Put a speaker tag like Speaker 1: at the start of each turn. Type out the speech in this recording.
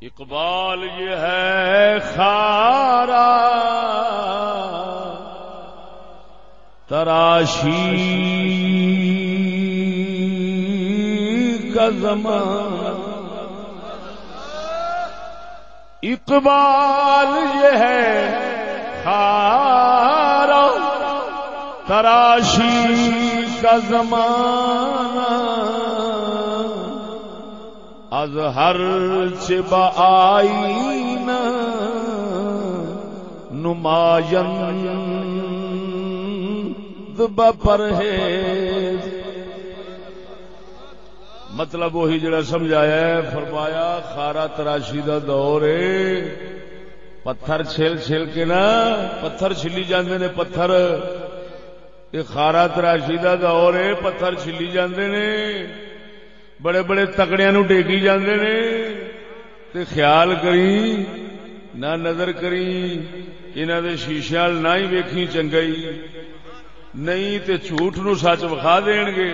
Speaker 1: اقبال یہ ہے خارا تراشی کا زمانہ، اقبال یہ ہے خارا تراشی کا زمانہ، از ہر چه با آئینہ نمایند با پرہیز۔ مطلب وہی جڑا سمجھایا ہے، فرمایا خارا تراشی دا دور ہے، پتھر چھل چھل کے نا پتھر چھلی جاندے نے، پتھر یہ خارا تراشی دا دور ہے، پتھر چھلی جاندے نے، بڑے بڑے تکڑیاں نو ٹیکی جاندے نے، تے خیال کری نہ نظر کری انہاں دے شیشے نہ ہی ویکھی چنگائی، نہیں تے جھوٹ نو سچ وکھا دین گے۔